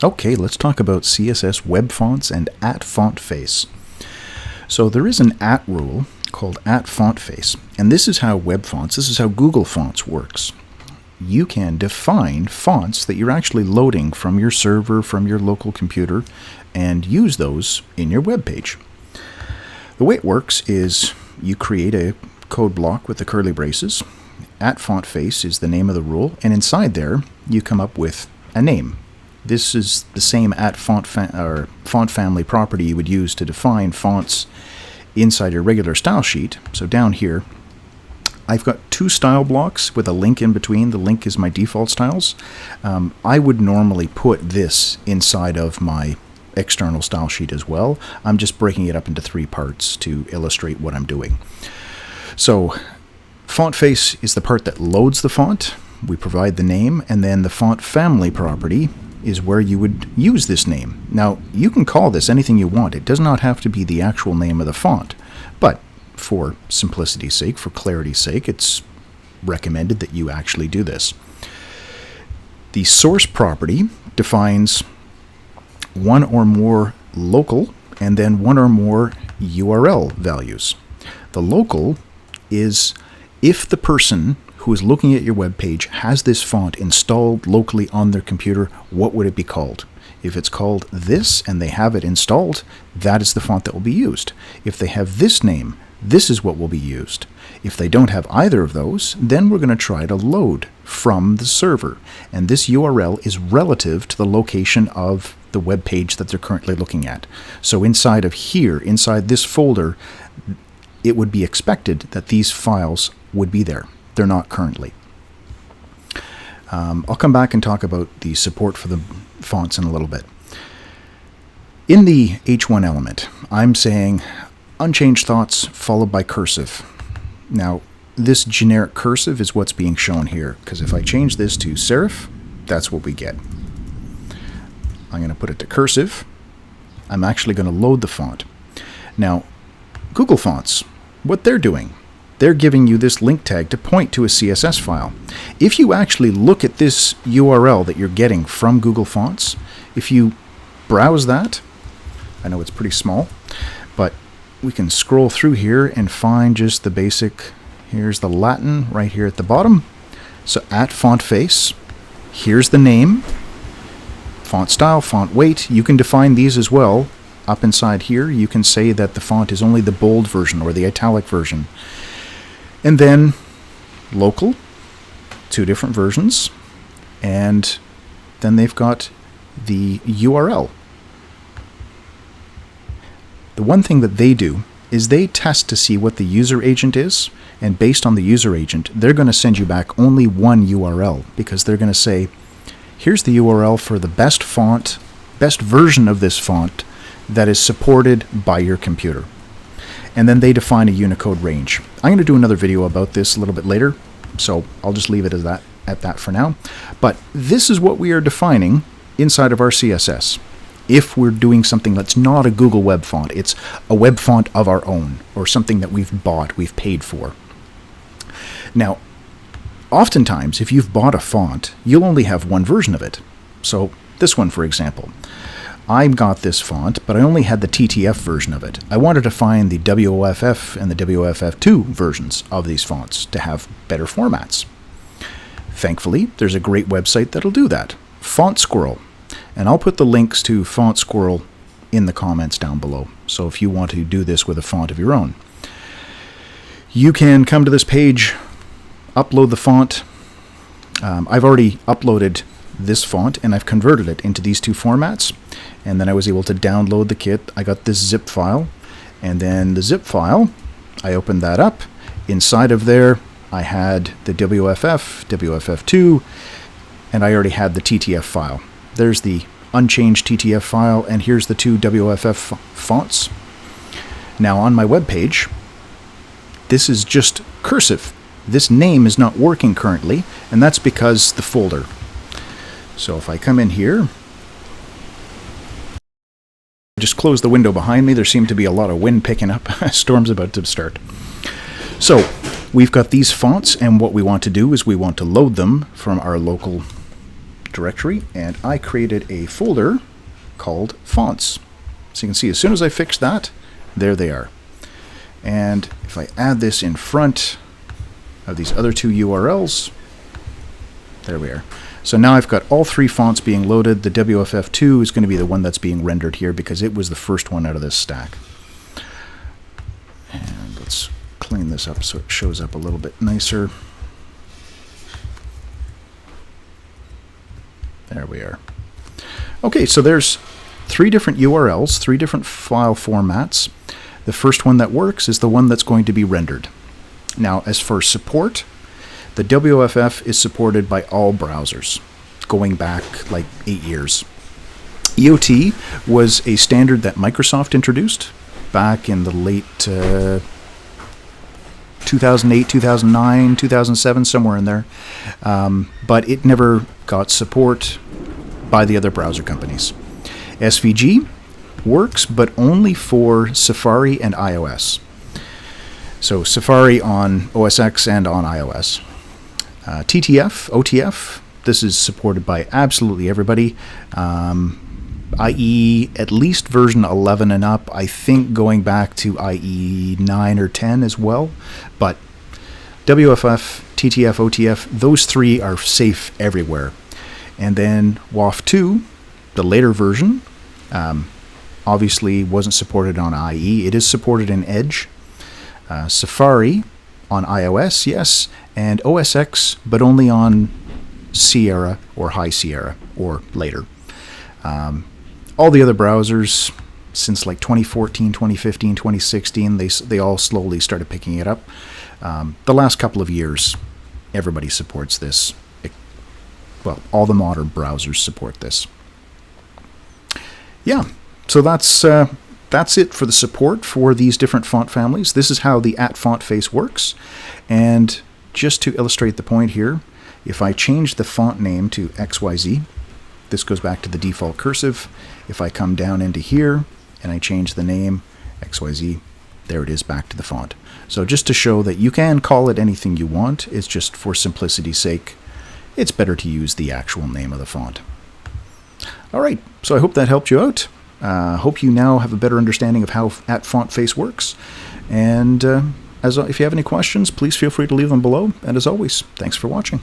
Okay, let's talk about CSS web fonts and @font face. So there is an rule called @font face, and this is how web fonts, this is how Google Fonts works. You can define fonts that you're actually loading from your server, from your local computer, and use those in your web page. The way it works is you create a code block with the curly braces. @font face is the name of the rule, and inside there you come up with a name. This is the same @font family property you would use to define fonts inside your regular style sheet. So down here, I've got two style blocks with a link in between. The link is my default styles. I would normally put this inside of my external style sheet as well. I'm just breaking it up into 3 parts to illustrate what I'm doing. So font face is the part that loads the font. We provide the name, and then the font family property is where you would use this name. Now, you can call this anything you want. It does not have to be the actual name of the font, but for simplicity's sake, for clarity's sake, it's recommended that you actually do this. The source property defines one or more local and then one or more URL values. The local is if the person who is looking at your web page has this font installed locally on their computer, what would it be called? If it's called this and they have it installed, that is the font that will be used. If they have this name, this is what will be used. If they don't have either of those, then we're going to try to load from the server. And this URL is relative to the location of the web page that they're currently looking at. So inside of here, inside this folder, it would be expected that these files would be there. They're not currently. I'll come back and talk about the support for the fonts in a little bit. In the H1 element, I'm saying unchanged thoughts followed by cursive. Now, this generic cursive is what's being shown here, because if I change this to serif, that's what we get. I'm going to put it to cursive. I'm actually going to load the font. Now, Google Fonts, what they're doing, they're giving you this link tag to point to a CSS file. If you actually look at this URL that you're getting from Google Fonts, if you browse that, I know it's pretty small, but we can scroll through here and find just the basic. Here's the Latin right here at the bottom. So @font face, here's the name, font style, font weight. You can define these as well. Up inside here, you can say that the font is only the bold version or the italic version. And then local, 2 different versions, and then they've got the URL. The one thing that they do is they test to see what the user agent is, and based on the user agent, they're going to send you back only one URL, because they're going to say, here's the URL for the best font, best version of this font that is supported by your computer. And then they define a Unicode range. I'm going to do another video about this a little bit later, so I'll just leave it as at that for now. But this is what we are defining inside of our CSS. If we're doing something that's not a Google web font, it's a web font of our own, or something that we've bought, we've paid for. Now, oftentimes, if you've bought a font, you'll only have one version of it. So this one, for example. I got this font, but I only had the TTF version of it. I wanted to find the WOFF and the WOFF2 versions of these fonts to have better formats. Thankfully, there's a great website that'll do that, Font Squirrel. And I'll put the links to Font Squirrel in the comments down below. So if you want to do this with a font of your own, you can come to this page, upload the font. I've already uploaded this font and I've converted it into these 2 formats, and then I was able to download the kit. I got this zip file, and then the zip file, I opened that up. Inside of there I had the WFF, WFF2, and I already had the TTF file. There's the unchanged TTF file, and here's the 2 WFF fonts. Now on my web page, this is just cursive. This name is not working currently, and that's because the folder. So if I come in here, just close the window behind me. There seemed to be a lot of wind picking up. Storm's about to start. So we've got these fonts, and what we want to do is we want to load them from our local directory, and I created a folder called fonts. So you can see as soon as I fixed that, there they are. And if I add this in front of these other two URLs, there we are. So now I've got all three fonts being loaded. The WFF2 is going to be the one that's being rendered here because it was the first one out of this stack. And let's clean this up so it shows up a little bit nicer. There we are. Okay, so there's three different URLs, three different file formats. The first one that works is the one that's going to be rendered. Now, as for support, the WFF is supported by all browsers, going back like 8 years. EOT was a standard that Microsoft introduced back in the late 2008, 2009, 2007, somewhere in there. But it never got support by the other browser companies. SVG works, but only for Safari and iOS. So Safari on OS X and on iOS. TTF, OTF, this is supported by absolutely everybody, i.e. at least version 11 and up, I think going back to i.e. 9 or 10 as well. But WFF, TTF, OTF, those three are safe everywhere. And then WAF2, the later version, obviously wasn't supported on IE. It is supported in Edge. Safari on iOS, yes, and OS X, but only on Sierra or High Sierra or later. All the other browsers since like 2014, 2015, 2016, they all slowly started picking it up. The last couple of years, everybody supports this. Well, all the modern browsers support this. Yeah, so that's it for the support for these different font families. This is how the @font face works. And just to illustrate the point here, if I change the font name to XYZ, this goes back to the default cursive. If I come down into here and I change the name XYZ, there it is back to the font. So just to show that you can call it anything you want, it's just for simplicity's sake, it's better to use the actual name of the font. All right, so I hope that helped you out. Hope you now have a better understanding of how @font face works. And if you have any questions, please feel free to leave them below. And as always, thanks for watching.